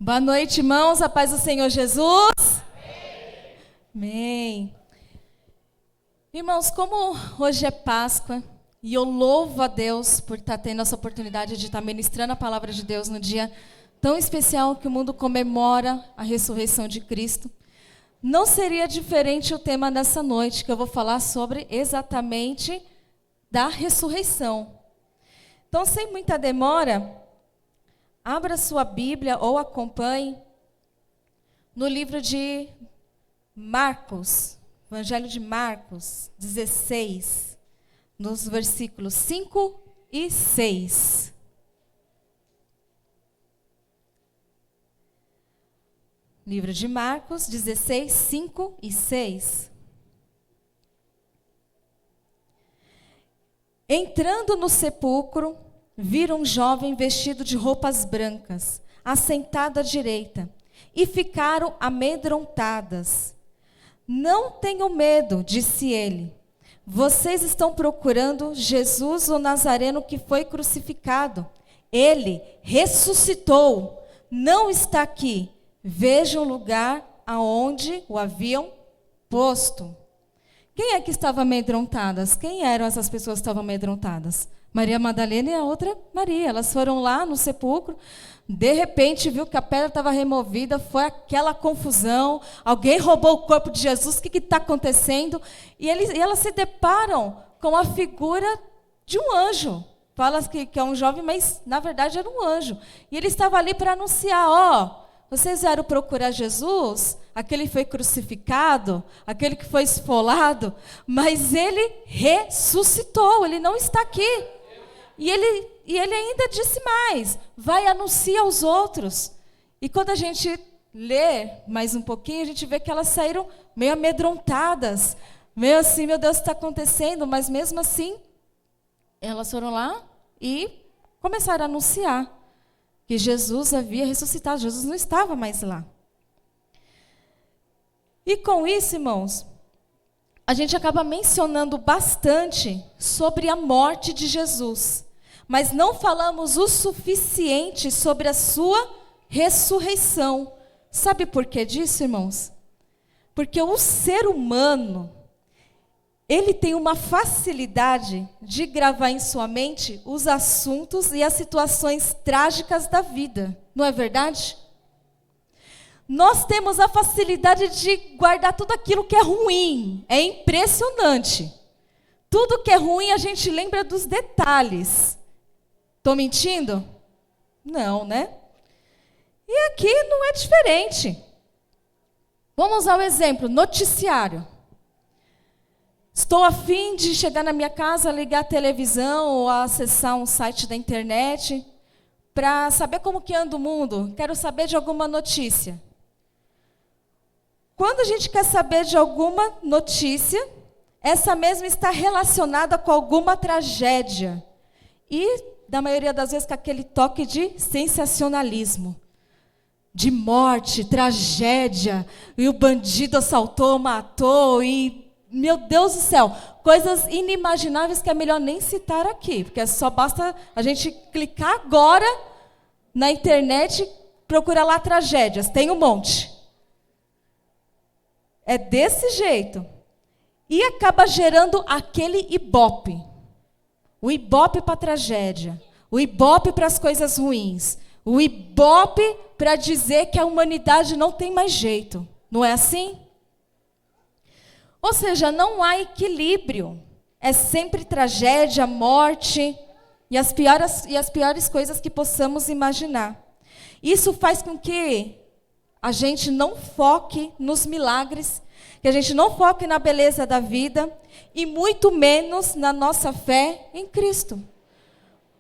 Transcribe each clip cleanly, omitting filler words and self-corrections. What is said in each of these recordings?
Boa noite, irmãos. A paz do Senhor Jesus. Amém. Irmãos, como hoje é Páscoa, e eu louvo a Deus por estar tendo essa oportunidade de estar ministrando a palavra de Deus no dia tão especial que o mundo comemora a ressurreição de Cristo, não seria diferente o tema dessa noite, que eu vou falar sobre exatamente da ressurreição. Então, sem muita demora, abra sua Bíblia ou acompanhe no livro de Marcos, Evangelho de Marcos 16, nos versículos 5 e 6. Livro de Marcos 16, 5 e 6. Entrando no sepulcro, viram um jovem vestido de roupas brancas, assentado à direita, e ficaram amedrontadas. Não tenham medo, disse ele. Vocês estão procurando Jesus, o Nazareno que foi crucificado. Ele ressuscitou, não está aqui. Vejam o lugar aonde o haviam posto. Quem é que estava amedrontadas? Quem eram essas pessoas que estavam amedrontadas? Maria Madalena e a outra Maria. Elas foram lá no sepulcro, de repente viu que a pedra estava removida, foi aquela confusão, alguém roubou o corpo de Jesus, o que está acontecendo? E elas se deparam com a figura de um anjo. Fala que é um jovem, mas na verdade era um anjo. E ele estava ali para anunciar, vocês vieram procurar Jesus, aquele que foi crucificado, aquele que foi esfolado, mas ele ressuscitou, ele não está aqui. E ele ainda disse mais, vai anunciar aos outros. E quando a gente lê mais um pouquinho, a gente vê que elas saíram meio amedrontadas, meio assim, meu Deus, o que está acontecendo? Mas mesmo assim, elas foram lá e começaram a anunciar que Jesus havia ressuscitado, Jesus não estava mais lá. E com isso, irmãos, a gente acaba mencionando bastante sobre a morte de Jesus, mas não falamos o suficiente sobre a sua ressurreição. Sabe por que disso, irmãos? Porque o ser humano, ele tem uma facilidade de gravar em sua mente os assuntos e as situações trágicas da vida, não é verdade? Nós temos a facilidade de guardar tudo aquilo que é ruim. É impressionante. Tudo que é ruim a gente lembra dos detalhes. Estou mentindo? Não, né? E aqui não é diferente. Vamos usar o exemplo, noticiário. Estou a fim de chegar na minha casa, ligar a televisão ou acessar um site da internet para saber como que anda o mundo. Quero saber de alguma notícia. Quando a gente quer saber de alguma notícia, essa mesma está relacionada com alguma tragédia. E, na maioria das vezes, com aquele toque de sensacionalismo. De morte, tragédia, e o bandido assaltou, matou, e, meu Deus do céu, coisas inimagináveis que é melhor nem citar aqui, porque só basta a gente clicar agora na internet, procurar lá tragédias, tem um monte. É desse jeito. E acaba gerando aquele ibope. O ibope para a tragédia. O ibope para as coisas ruins. O ibope para dizer que a humanidade não tem mais jeito. Não é assim? Ou seja, não há equilíbrio. É sempre tragédia, morte e as piores coisas que possamos imaginar. Isso faz com que a gente não foque nos milagres, que a gente não foque na beleza da vida e muito menos na nossa fé em Cristo.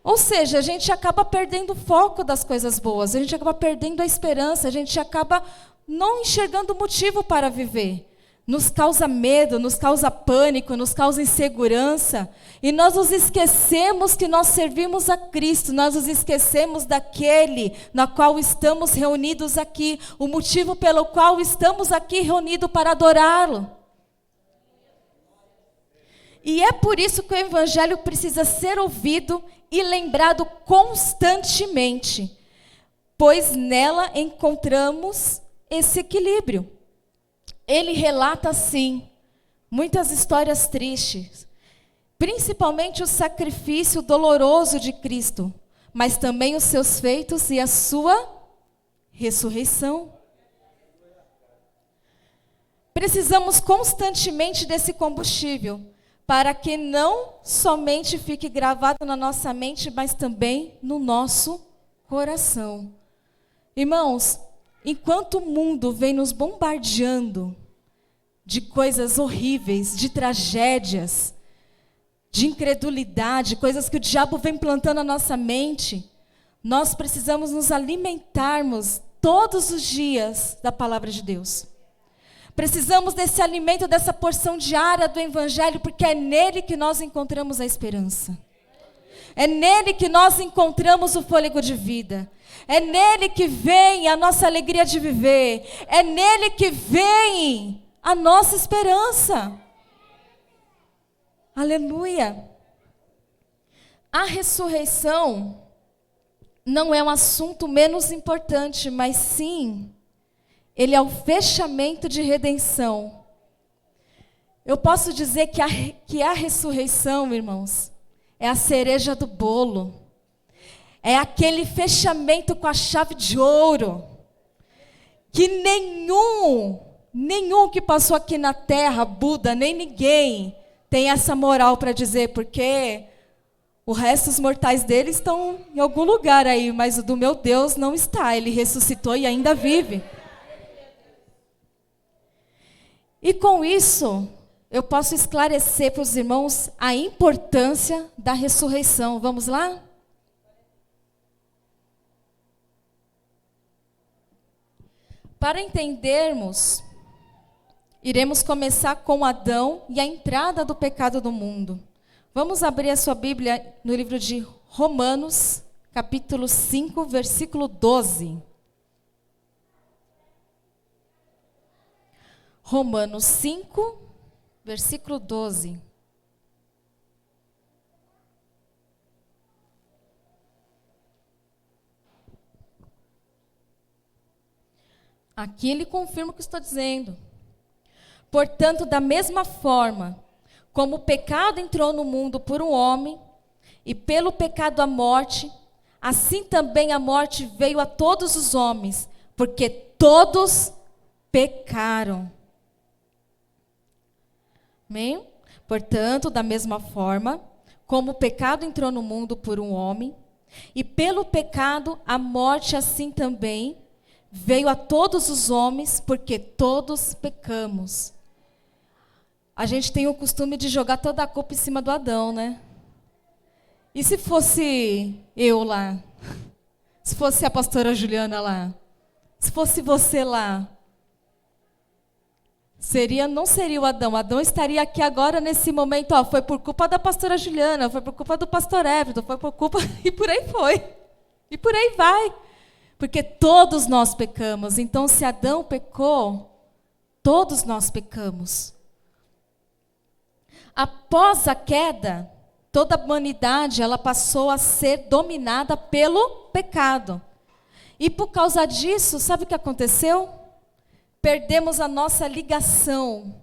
Ou seja, a gente acaba perdendo o foco das coisas boas, a gente acaba perdendo a esperança, a gente acaba não enxergando motivo para viver. Nos causa medo, nos causa pânico, nos causa insegurança. E nós nos esquecemos que nós servimos a Cristo, nós nos esquecemos daquele na qual estamos reunidos aqui, o motivo pelo qual estamos aqui reunidos para adorá-lo. E é por isso que o Evangelho precisa ser ouvido e lembrado constantemente. pois nela encontramos esse equilíbrio. Ele relata, assim, muitas histórias tristes, principalmente o sacrifício doloroso de Cristo, mas também os seus feitos e a sua ressurreição. Precisamos constantemente desse combustível, para que não somente fique gravado na nossa mente, mas também no nosso coração. Irmãos, enquanto o mundo vem nos bombardeando de coisas horríveis, de tragédias, de incredulidade, coisas que o diabo vem plantando na nossa mente, nós precisamos nos alimentarmos todos os dias da palavra de Deus. Precisamos desse alimento, dessa porção diária do Evangelho, porque é nele que nós encontramos a esperança. É nele que nós encontramos o fôlego de vida. É nele que vem a nossa alegria de viver. É nele que vem a nossa esperança. Aleluia. A ressurreição não é um assunto menos importante, mas sim, ele é o fechamento de redenção. Eu posso dizer que a ressurreição, irmãos, é a cereja do bolo. É aquele fechamento com a chave de ouro. Que nenhum que passou aqui na terra, Buda, nem ninguém, tem essa moral para dizer, porque o resto dos mortais dele estão em algum lugar aí, mas o do meu Deus não está. Ele ressuscitou e ainda vive. E com isso, eu posso esclarecer para os irmãos a importância da ressurreição. Vamos lá? Para entendermos, iremos começar com Adão e a entrada do pecado no mundo. Vamos abrir a sua Bíblia no livro de Romanos, capítulo 5, versículo 12. Romanos 5, versículo 12. Aqui ele confirma o que estou dizendo. Portanto, da mesma forma, como o pecado entrou no mundo por um homem, e pelo pecado a morte, assim também a morte veio a todos os homens, porque todos pecaram. Amém? Portanto, da mesma forma, como o pecado entrou no mundo por um homem, e pelo pecado a morte assim também veio a todos os homens, porque todos pecamos. A gente tem o costume de jogar toda a culpa em cima do Adão, né? E se fosse eu lá? Se fosse a pastora Juliana lá? Se fosse você lá? Não seria o Adão. Adão estaria aqui agora, nesse momento, foi por culpa da pastora Juliana, foi por culpa do pastor Everton, foi por culpa... E por aí foi. E por aí vai. Porque todos nós pecamos. Então, se Adão pecou, todos nós pecamos. Após a queda, toda a humanidade ela passou a ser dominada pelo pecado. E por causa disso, sabe o que aconteceu? Perdemos a nossa ligação.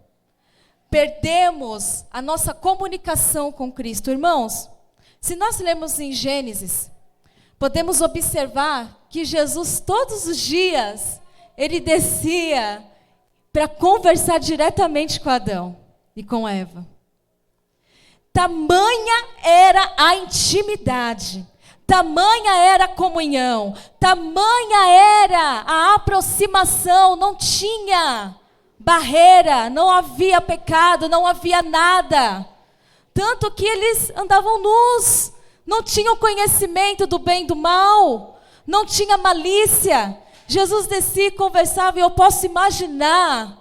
Perdemos a nossa comunicação com Cristo. Irmãos, se nós lermos em Gênesis, podemos observar que Jesus, todos os dias, ele descia para conversar diretamente com Adão e com Eva. Tamanha era a intimidade, tamanha era a comunhão, tamanha era a aproximação, não tinha barreira, não havia pecado, não havia nada. Tanto que eles andavam nus, não tinham conhecimento do bem e do mal, não tinha malícia. Jesus descia e conversava, e eu posso imaginar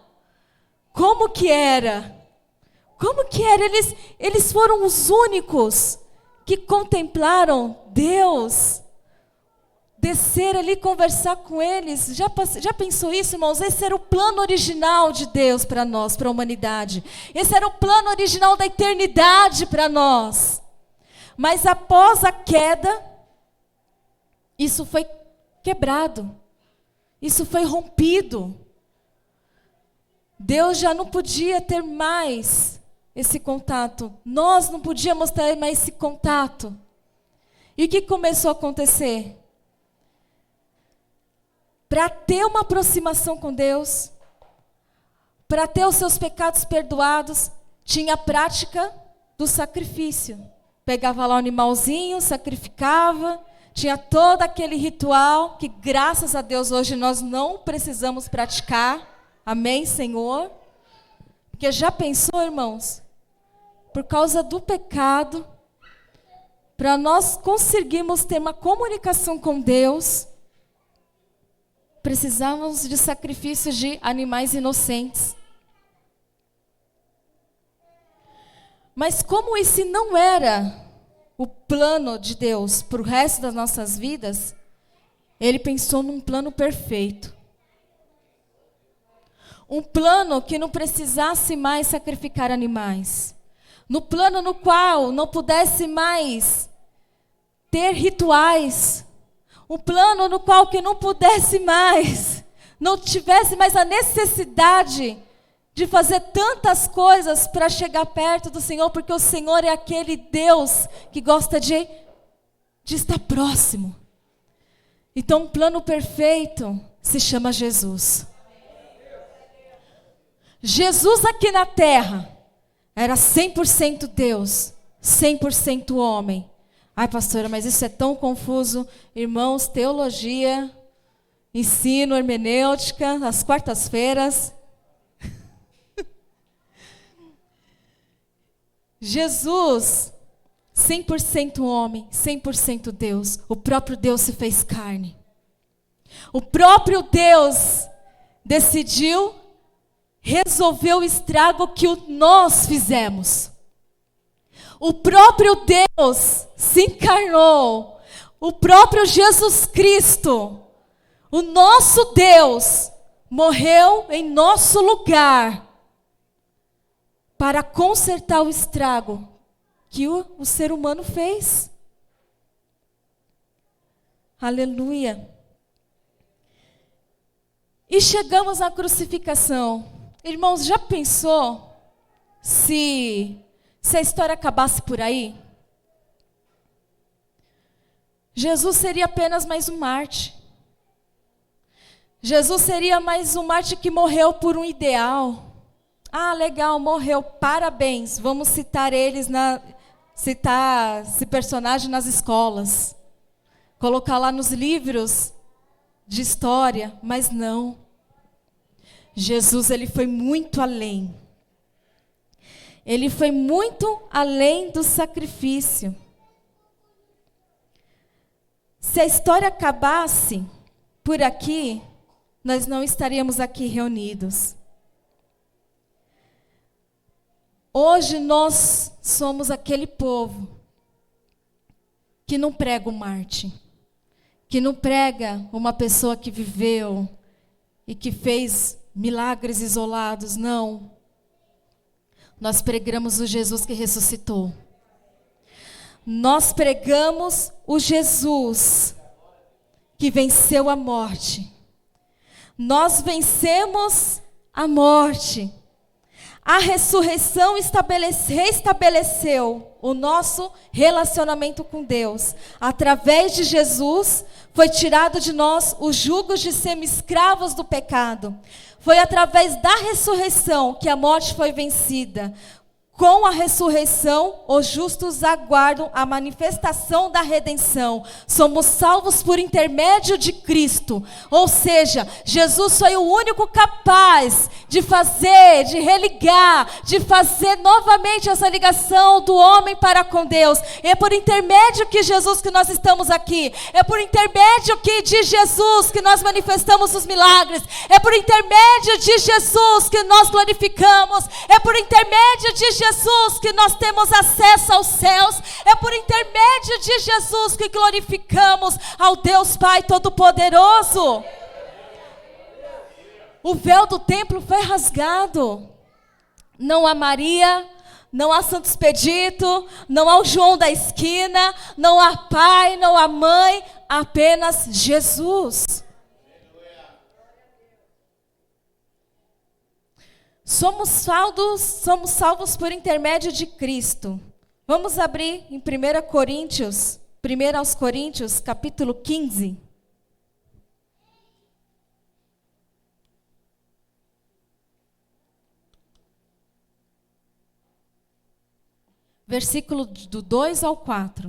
como que era. Como que era? Eles foram os únicos que contemplaram Deus descer ali e conversar com eles. Já pensou isso, irmãos? Esse era o plano original de Deus para nós, para a humanidade. Esse era o plano original da eternidade para nós. Mas após a queda, isso foi quebrado. Isso foi rompido. Deus já não podia ter mais esse contato. Nós não podíamos ter mais esse contato. E o que começou a acontecer? Para ter uma aproximação com Deus, para ter os seus pecados perdoados, tinha a prática do sacrifício. Pegava lá o animalzinho, sacrificava, tinha todo aquele ritual que, graças a Deus, hoje nós não precisamos praticar. Amém, Senhor? Porque já pensou, irmãos? Por causa do pecado, para nós conseguirmos ter uma comunicação com Deus, precisávamos de sacrifícios de animais inocentes. Mas como esse não era o plano de Deus para o resto das nossas vidas, Ele pensou num plano perfeito. Um plano que não precisasse mais sacrificar animais. No plano no qual não pudesse mais ter rituais. Um plano no qual que não pudesse mais, não tivesse mais a necessidade de fazer tantas coisas para chegar perto do Senhor, porque o Senhor é aquele Deus que gosta de estar próximo. Então, um plano perfeito se chama Jesus. Jesus aqui na terra era 100% Deus, 100% homem. Ai, pastora, mas isso é tão confuso. Irmãos, teologia, ensino, hermenêutica, às quartas-feiras. Jesus, 100% homem, 100% Deus. O próprio Deus se fez carne. O próprio Deus decidiu resolver o estrago que nós fizemos. O próprio Deus se encarnou. O próprio Jesus Cristo, o nosso Deus, morreu em nosso lugar para consertar o estrago que o ser humano fez. Aleluia. E chegamos à crucificação. Irmãos, já pensou se a história acabasse por aí? Jesus seria apenas mais um mártir. Jesus seria mais um mártir que morreu por um ideal. Ah, legal, morreu, parabéns. Vamos citar citar esse personagem nas escolas. Colocar lá nos livros de história, mas não. Jesus, ele foi muito além. Ele foi muito além do sacrifício. Se a história acabasse por aqui, nós não estaríamos aqui reunidos. Hoje nós somos aquele povo que não prega o mártir, que não prega uma pessoa que viveu e que fez milagres isolados, não. Nós pregamos o Jesus que ressuscitou. Nós pregamos o Jesus que venceu a morte. Nós vencemos a morte. A ressurreição restabeleceu o nosso relacionamento com Deus. Através de Jesus, foi tirado de nós os jugos de sermos escravos do pecado. Foi através da ressurreição que a morte foi vencida. Com a ressurreição, os justos aguardam a manifestação da redenção. Somos salvos por intermédio de Cristo. Ou seja, Jesus foi o único capaz de fazer, de religar, de fazer novamente essa ligação do homem para com Deus. É por intermédio de Jesus que nós estamos aqui. É por intermédio de Jesus que nós manifestamos os milagres. É por intermédio de Jesus que nós glorificamos. É por intermédio de Jesus que nós temos acesso aos céus. É por intermédio de Jesus que glorificamos ao Deus Pai Todo-Poderoso. O véu do templo foi rasgado. Não há Maria, não há Santo Expedito, não há o João da esquina, não há pai, não há mãe. apenas Jesus. Somos salvos por intermédio de Cristo. Vamos abrir em 1 aos Coríntios, capítulo 15. Versículo do 2 ao 4.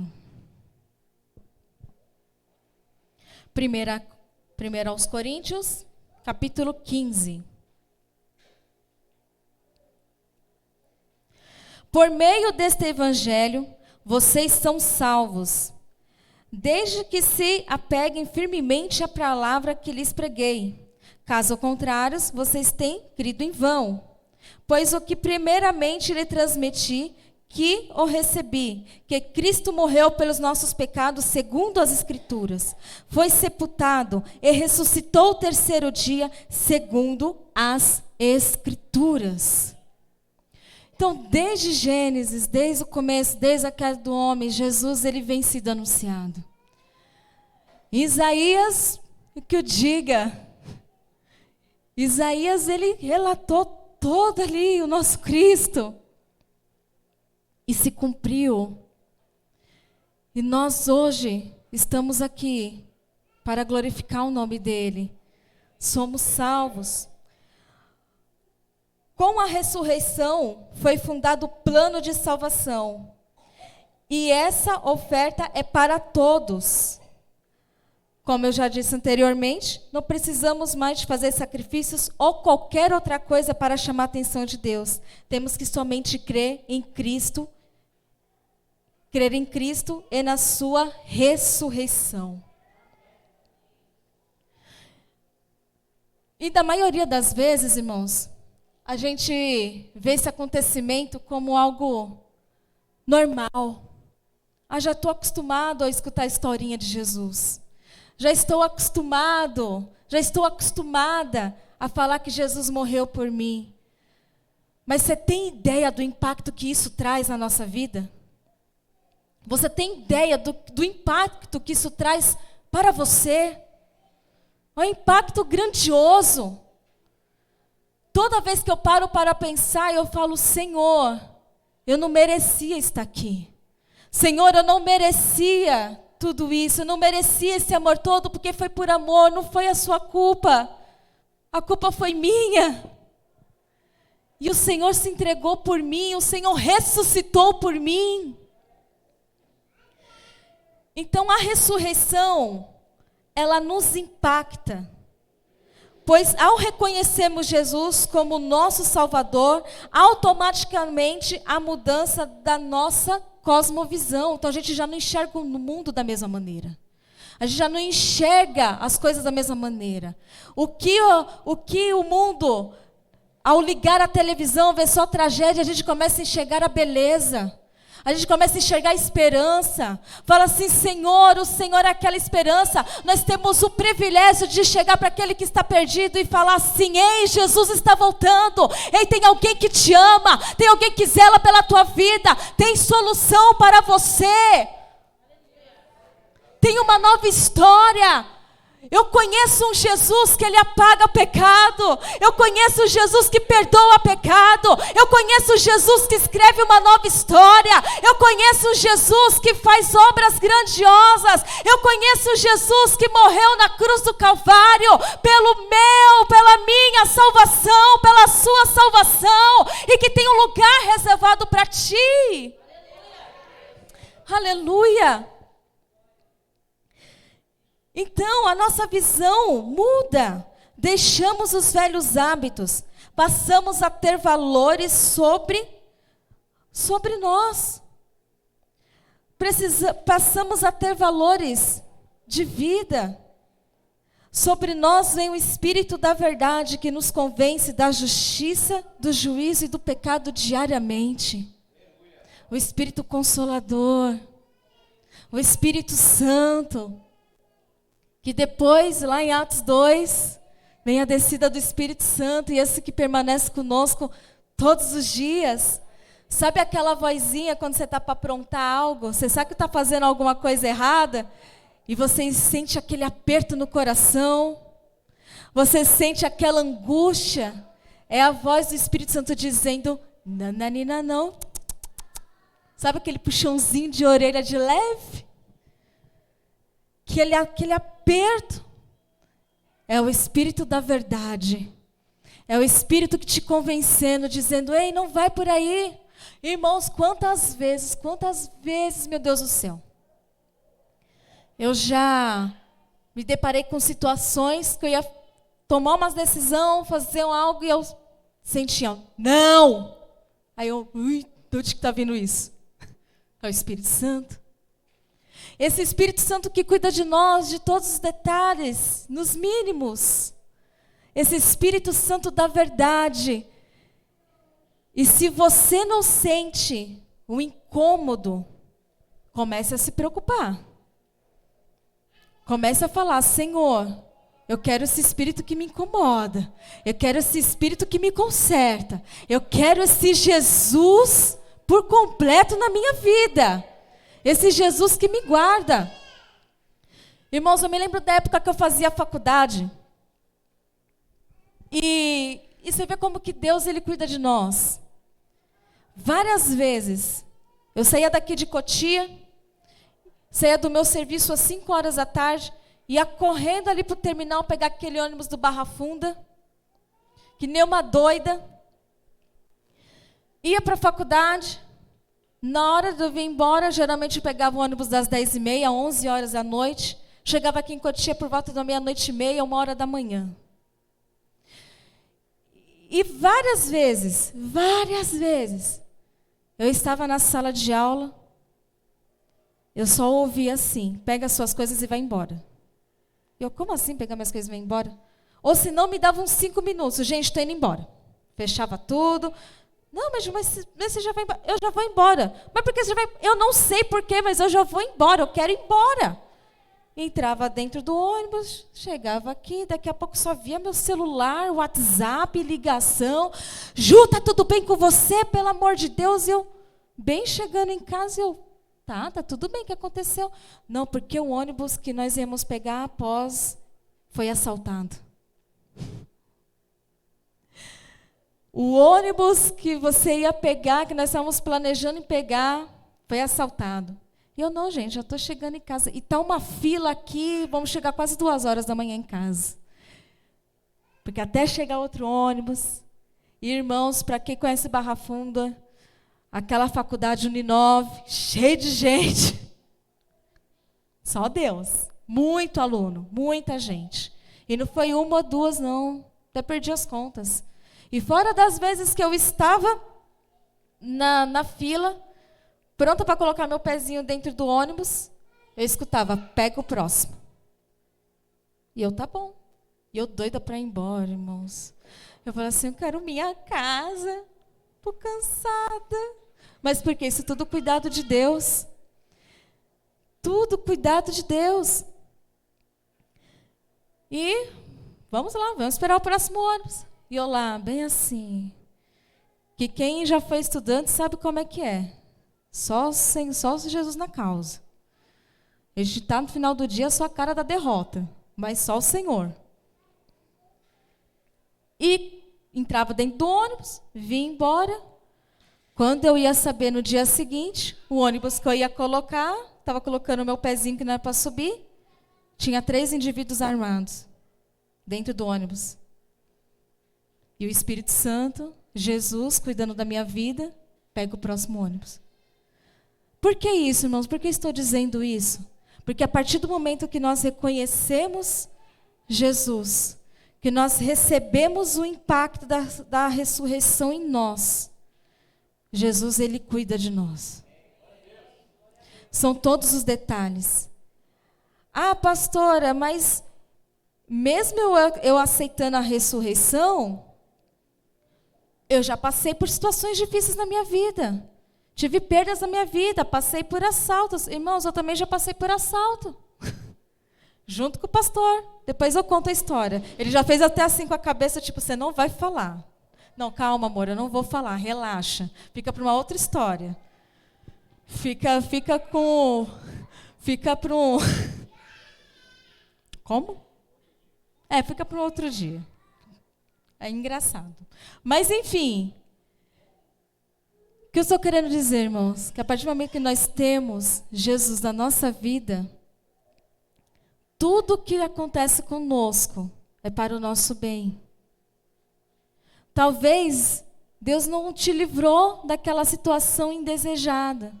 1 aos Coríntios, capítulo 15. Por meio deste evangelho, vocês são salvos, desde que se apeguem firmemente à palavra que lhes preguei. Caso contrário, vocês têm crido em vão. Pois o que primeiramente lhe transmiti, que o recebi, que Cristo morreu pelos nossos pecados, segundo as Escrituras, foi sepultado e ressuscitou o terceiro dia, segundo as Escrituras. Então, desde Gênesis, desde o começo, desde a queda do homem, Jesus, ele vem sendo anunciado. Isaías, o que eu diga, Isaías, ele relatou todo ali o nosso Cristo. E se cumpriu. E nós hoje estamos aqui para glorificar o nome dele. Somos salvos. Com a ressurreição foi fundado o plano de salvação. E essa oferta é para todos. Como eu já disse anteriormente, não precisamos mais de fazer sacrifícios ou qualquer outra coisa para chamar a atenção de Deus. Temos que somente crer em Cristo e na sua ressurreição. E da maioria das vezes, irmãos, a gente vê esse acontecimento como algo normal. Já estou acostumado a escutar a historinha de Jesus. Já estou acostumada a falar que Jesus morreu por mim. Mas você tem ideia do impacto que isso traz na nossa vida? Você tem ideia do impacto que isso traz para você? É um impacto grandioso. Toda vez que eu paro para pensar, eu falo, Senhor, eu não merecia estar aqui. Senhor, eu não merecia tudo isso, eu não merecia esse amor todo, porque foi por amor, não foi a sua culpa. A culpa foi minha. E o Senhor se entregou por mim, o Senhor ressuscitou por mim. Então a ressurreição, ela nos impacta. Pois ao reconhecermos Jesus como nosso Salvador, automaticamente a mudança da nossa cosmovisão. Então a gente já não enxerga o mundo da mesma maneira. A gente já não enxerga as coisas da mesma maneira. O que o mundo, ao ligar a televisão, vê só tragédia, a gente começa a enxergar a beleza. A gente começa a enxergar a esperança. Fala assim, Senhor, o Senhor é aquela esperança. Nós temos o privilégio de chegar para aquele que está perdido e falar assim, ei, Jesus está voltando. Ei, tem alguém que te ama. Tem alguém que zela pela tua vida. Tem solução para você. Tem uma nova história. Eu conheço um Jesus que ele apaga pecado. Eu conheço um Jesus que perdoa pecado. Eu conheço um Jesus que escreve uma nova história. Eu conheço um Jesus que faz obras grandiosas. Eu conheço um Jesus que morreu na cruz do Calvário pela minha salvação, pela sua salvação, e que tem um lugar reservado para ti. Aleluia. Então, a nossa visão muda. Deixamos os velhos hábitos. Passamos a ter valores sobre nós. Passamos a ter valores de vida. Sobre nós vem o Espírito da verdade que nos convence da justiça, do juízo e do pecado diariamente. O Espírito Consolador. O Espírito Santo. Que depois, lá em Atos 2, vem a descida do Espírito Santo, e esse que permanece conosco todos os dias. Sabe aquela vozinha quando você está para aprontar algo? Você sabe que está fazendo alguma coisa errada? e você sente aquele aperto no coração, você sente aquela angústia, é a voz do Espírito Santo dizendo, nananina não. Sabe aquele puxãozinho de orelha de leve? Aquele aperto é o Espírito da verdade. É o Espírito que te convencendo, dizendo, ei, não vai por aí. Irmãos, quantas vezes, meu Deus do céu. Eu já me deparei com situações que eu ia tomar uma decisão, fazer algo, e eu sentia, não! Aí eu, de onde que está vindo isso? É o Espírito Santo. Esse Espírito Santo que cuida de nós, de todos os detalhes, nos mínimos. Esse Espírito Santo da verdade. E se você não sente o incômodo, comece a se preocupar. Comece a falar, Senhor, eu quero esse Espírito que me incomoda. Eu quero esse Espírito que me conserta. Eu quero esse Jesus por completo na minha vida. Esse Jesus que me guarda. Irmãos, eu me lembro da época que eu fazia faculdade. E você vê como que Deus, Ele cuida de nós. Várias vezes, eu saía daqui de Cotia, saía do meu serviço às 5 horas da tarde, ia correndo ali para o terminal, pegar aquele ônibus do Barra Funda, que nem uma doida. Ia para a faculdade, na hora de eu vir embora, geralmente eu pegava o ônibus das 10h30, 11 horas da noite, chegava aqui em Cotia por volta da 00:30, 1h da manhã. E várias vezes, eu estava na sala de aula, eu só ouvia assim, pega as suas coisas e vai embora. Eu, como assim pegar minhas coisas e vai embora? Ou se não, me dava uns 5 minutos, gente, estou indo embora. Fechava tudo. Não, mas você já vai embora. Eu já vou embora. Mas por que você vai? Eu não sei porquê, mas eu já vou embora, eu quero ir embora. Entrava dentro do ônibus, chegava aqui, daqui a pouco só via meu celular, WhatsApp, ligação. Ju, tá tudo bem com você? Pelo amor de Deus. Eu, bem chegando em casa, eu, tá tudo bem, o que aconteceu? Não, porque o ônibus que nós íamos pegar após foi assaltado. O ônibus que você ia pegar, que nós estávamos planejando em pegar, foi assaltado. E eu, não, gente, já estou chegando em casa. E está uma fila aqui, vamos chegar quase 2 horas da manhã em casa. Porque até chegar outro ônibus. E, irmãos, para quem conhece Barra Funda, aquela faculdade Uninove, cheia de gente. Só Deus. Muito aluno, muita gente. E não foi 1 ou 2, não. Até perdi as contas. E fora das vezes que eu estava na fila, pronta para colocar meu pezinho dentro do ônibus, eu escutava, pega o próximo. E eu, tá bom. E eu doida para ir embora, irmãos. Eu falei assim, eu quero minha casa. Estou cansada. Mas por quê? Isso tudo cuidado de Deus. Tudo cuidado de Deus. E vamos lá, vamos esperar o próximo ônibus. E eu lá, bem assim, que quem já foi estudante sabe como é que é. Só Jesus na causa. A gente está no final do dia só a cara da derrota, mas só o Senhor. E entrava dentro do ônibus, vim embora. Quando eu ia saber no dia seguinte, o ônibus que eu ia colocar, estava colocando o meu pezinho que não era para subir, tinha 3 indivíduos armados dentro do ônibus. E o Espírito Santo, Jesus, cuidando da minha vida, pega o próximo ônibus. Por que isso, irmãos? Por que estou dizendo isso? Porque a partir do momento que nós reconhecemos Jesus, que nós recebemos o impacto da ressurreição em nós, Jesus, Ele cuida de nós. São todos os detalhes. Ah, pastora, mas mesmo eu aceitando a ressurreição, eu já passei por situações difíceis na minha vida. Tive perdas na minha vida, passei por assaltos. Irmãos, eu também já passei por assalto. Junto com o pastor. Depois eu conto a história. Ele já fez até assim com a cabeça, tipo, você não vai falar. Não, calma, amor, eu não vou falar, relaxa. Fica para uma outra história. Fica para um... Como? Fica para um outro dia. É engraçado. Mas, enfim, o que eu estou querendo dizer, irmãos, que a partir do momento que nós temos Jesus na nossa vida, tudo que acontece conosco é para o nosso bem. Talvez Deus não te livrou daquela situação indesejada,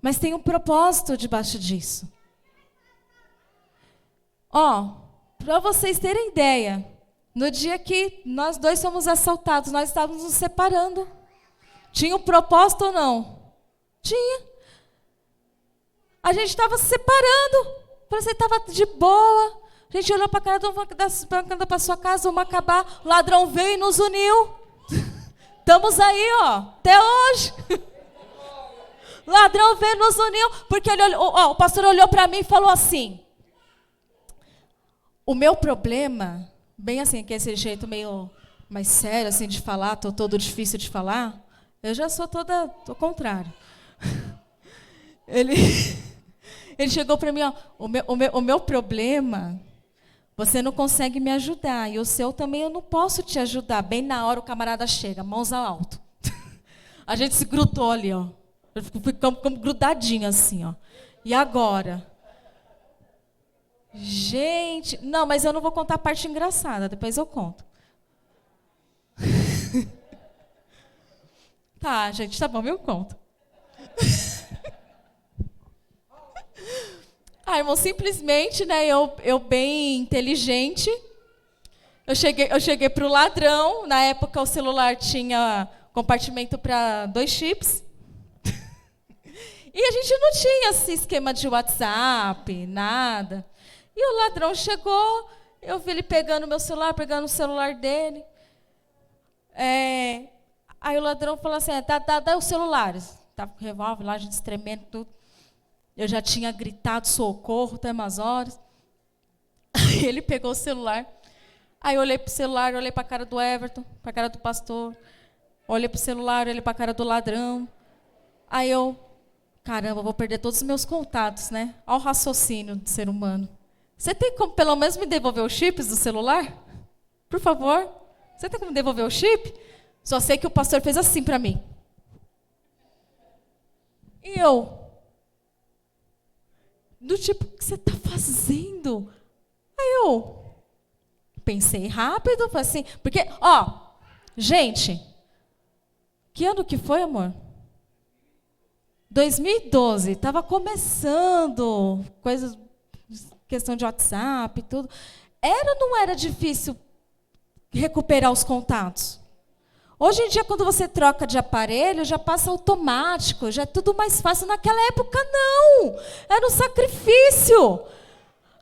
mas tem um propósito debaixo disso. Para vocês terem ideia, no dia que nós dois fomos assaltados, nós estávamos nos separando. Tinha um propósito ou não? Tinha. A gente estava se separando. Você estava de boa. A gente olhou para a cara de uma andando para sua casa, vamos acabar. O ladrão veio e nos uniu. Estamos aí, até hoje. O ladrão veio e nos uniu, porque ele olhou, o pastor olhou para mim e falou assim: o meu problema, bem assim, que é esse jeito meio mais sério assim de falar, tô todo difícil de falar, eu já sou toda ao contrário. Ele chegou para mim, o meu problema, você não consegue me ajudar, e o seu também eu não posso te ajudar. Bem na hora o camarada chega, mãos ao alto. A gente se grudou ali, ficamos grudadinhos assim, E agora? Gente, não, mas eu não vou contar a parte engraçada, depois eu conto. Tá, gente, tá bom, eu conto. Irmão, simplesmente, né, eu bem inteligente, eu cheguei para o ladrão. Na época o celular tinha compartimento para 2 chips. E a gente não tinha esse esquema de WhatsApp, nada. E o ladrão chegou, eu vi ele pegando meu celular, pegando o celular dele. Aí o ladrão falou assim, dá os celulares. Estava com o revólver lá, a gente tremendo, tudo. Eu já tinha gritado socorro até umas horas. Aí ele pegou o celular. Aí eu olhei para o celular, olhei para a cara do Everton, para a cara do pastor. Olhei para o celular, olhei para a cara do ladrão. Aí eu, caramba, vou perder todos os meus contatos, né? Olha o raciocínio do ser humano. Você tem como pelo menos me devolver os chips do celular? Por favor? Você tem como devolver o chip? Só sei que o pastor fez assim para mim. E eu, do tipo, o que você está fazendo? Aí eu pensei rápido, falei assim, porque, gente, que ano que foi, amor? 2012, estava começando, coisas, questão de WhatsApp e tudo. Era ou não era difícil recuperar os contatos? Hoje em dia, quando você troca de aparelho, já passa automático, já é tudo mais fácil. Naquela época, não. Era um sacrifício.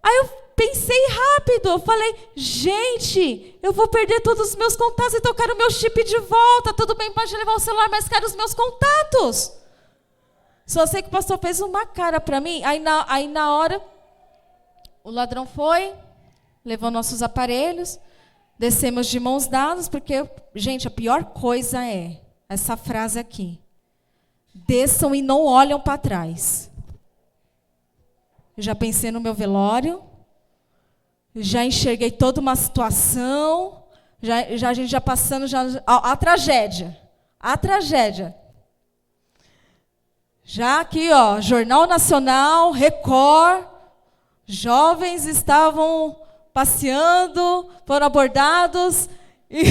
Aí eu pensei rápido, eu falei, gente, eu vou perder todos os meus contatos, então eu quero o meu chip de volta. Tudo bem, pode levar o celular, mas quero os meus contatos. Só sei que o pastor fez uma cara para mim, aí na hora, o ladrão foi, levou nossos aparelhos, descemos de mãos dadas, porque, gente, a pior coisa é essa frase aqui. Desçam e não olham para trás. Eu já pensei no meu velório, já enxerguei toda uma situação, a gente já passando a tragédia. A tragédia. Já aqui, Jornal Nacional, Record, jovens estavam passeando, foram abordados e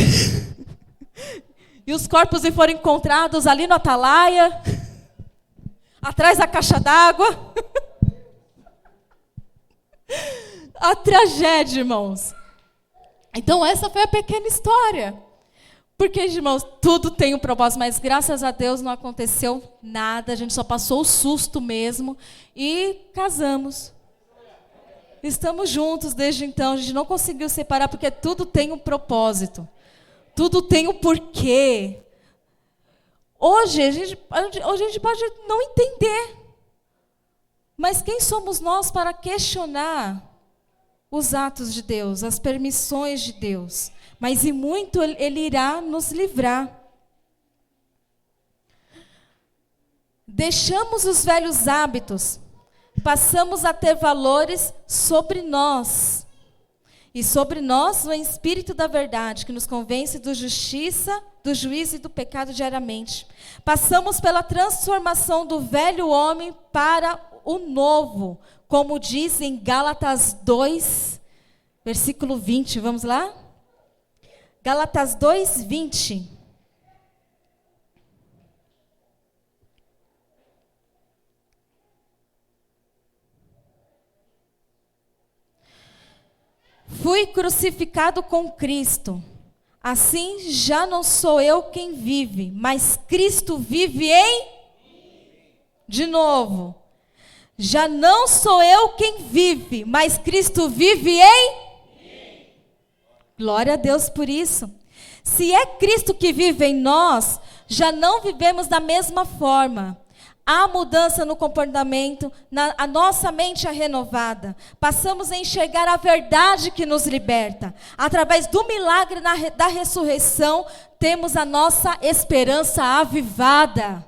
os corpos foram encontrados ali no Atalaia, atrás da caixa d'água. A tragédia, irmãos. Então, essa foi a pequena história. Porque, irmãos, tudo tem um propósito, mas graças a Deus não aconteceu nada, a gente só passou o susto mesmo e casamos. Estamos juntos desde então, a gente não conseguiu separar porque tudo tem um propósito. Tudo tem um porquê. Hoje a gente pode não entender. Mas quem somos nós para questionar os atos de Deus, as permissões de Deus? Mas em muito Ele irá nos livrar. Deixamos os velhos hábitos, passamos a ter valores sobre nós E sobre nós o Espírito da verdade, que nos convence da justiça, do juízo e do pecado diariamente. Passamos pela transformação do velho homem para o novo, como diz em Gálatas 2, versículo 20. Vamos lá? Gálatas 2, 20. Fui crucificado com Cristo. Assim já não sou eu quem vive, mas Cristo vive em... De novo. Já não sou eu quem vive, mas Cristo vive em... Glória a Deus por isso. Se é Cristo que vive em nós, já não vivemos da mesma forma. Há mudança no comportamento, a nossa mente é renovada. Passamos a enxergar a verdade que nos liberta. Através do milagre da ressurreição, temos a nossa esperança avivada.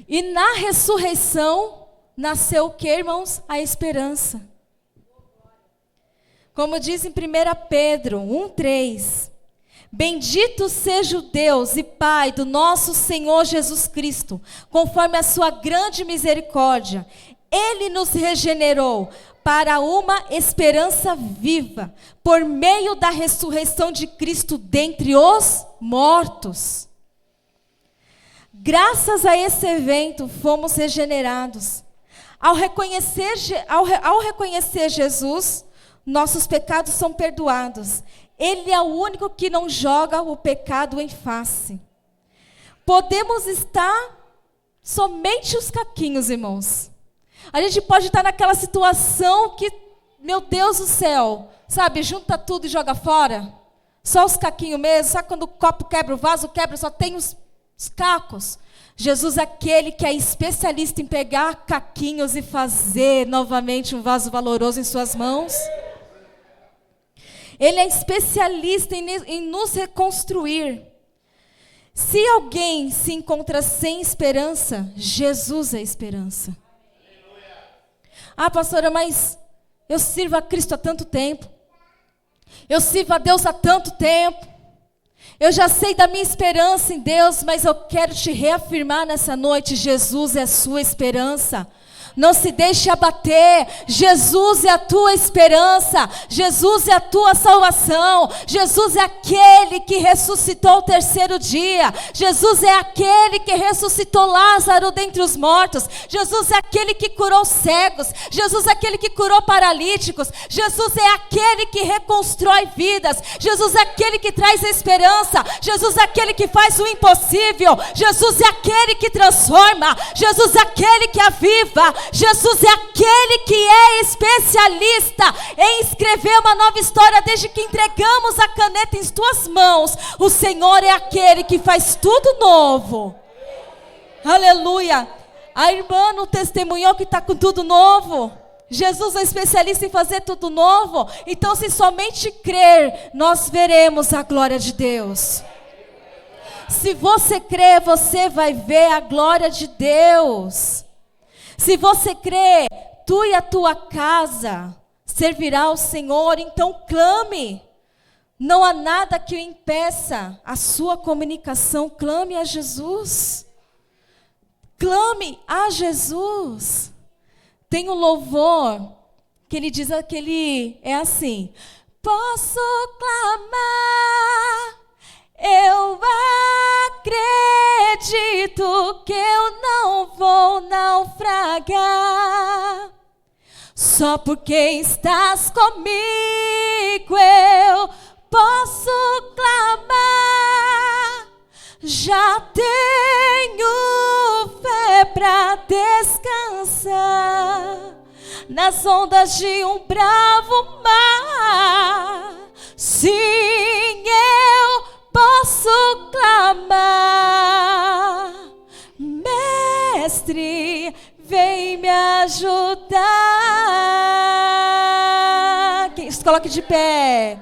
E na ressurreição, nasceu o que, irmãos? A esperança. Como diz em 1 Pedro 1,3. Bendito seja o Deus e Pai do nosso Senhor Jesus Cristo, conforme a sua grande misericórdia. Ele nos regenerou para uma esperança viva, por meio da ressurreição de Cristo dentre os mortos. Graças a esse evento, fomos regenerados. Ao reconhecer Jesus, nossos pecados são perdoados. Ele é o único que não joga o pecado em face. Podemos estar somente os caquinhos, irmãos. A gente pode estar naquela situação que, meu Deus do céu, sabe, junta tudo e joga fora. Só os caquinhos mesmo, sabe quando o copo quebra, o vaso quebra, só tem os cacos. Jesus é aquele que é especialista em pegar caquinhos e fazer novamente um vaso valoroso em suas mãos. Ele é especialista em nos reconstruir. Se alguém se encontra sem esperança, Jesus é a esperança. Ah, pastora, mas eu sirvo a Cristo há tanto tempo. Eu sirvo a Deus há tanto tempo. Eu já sei da minha esperança em Deus, mas eu quero te reafirmar nessa noite, Jesus é a sua esperança. Não se deixe abater. Jesus é a tua esperança. Jesus é a tua salvação. Jesus é aquele que ressuscitou o terceiro dia. Jesus é aquele que ressuscitou Lázaro dentre os mortos. Jesus é aquele que curou cegos. Jesus é aquele que curou paralíticos. Jesus é aquele que reconstrói vidas. Jesus é aquele que traz esperança. Jesus é aquele que faz o impossível. Jesus é aquele que transforma. Jesus é aquele que aviva. Jesus é aquele que é especialista em escrever uma nova história. Desde que entregamos a caneta em tuas mãos, o Senhor é aquele que faz tudo novo. Aleluia. A irmã não testemunhou que está com tudo novo. Jesus é especialista em fazer tudo novo. Então, se somente crer, nós veremos a glória de Deus. Se você crer, você vai ver a glória de Deus. Se você crê, tu e a tua casa servirá ao Senhor, então clame. Não há nada que o impeça a sua comunicação. Clame a Jesus. Clame a Jesus. Tem um louvor que ele diz que ele é assim: posso clamar, eu acredito que eu não vou naufragar. Só porque estás comigo eu posso clamar. Já tenho fé para descansar nas ondas de um bravo mar. Sim, eu posso clamar. Mestre, vem me ajudar. Se coloque de pé.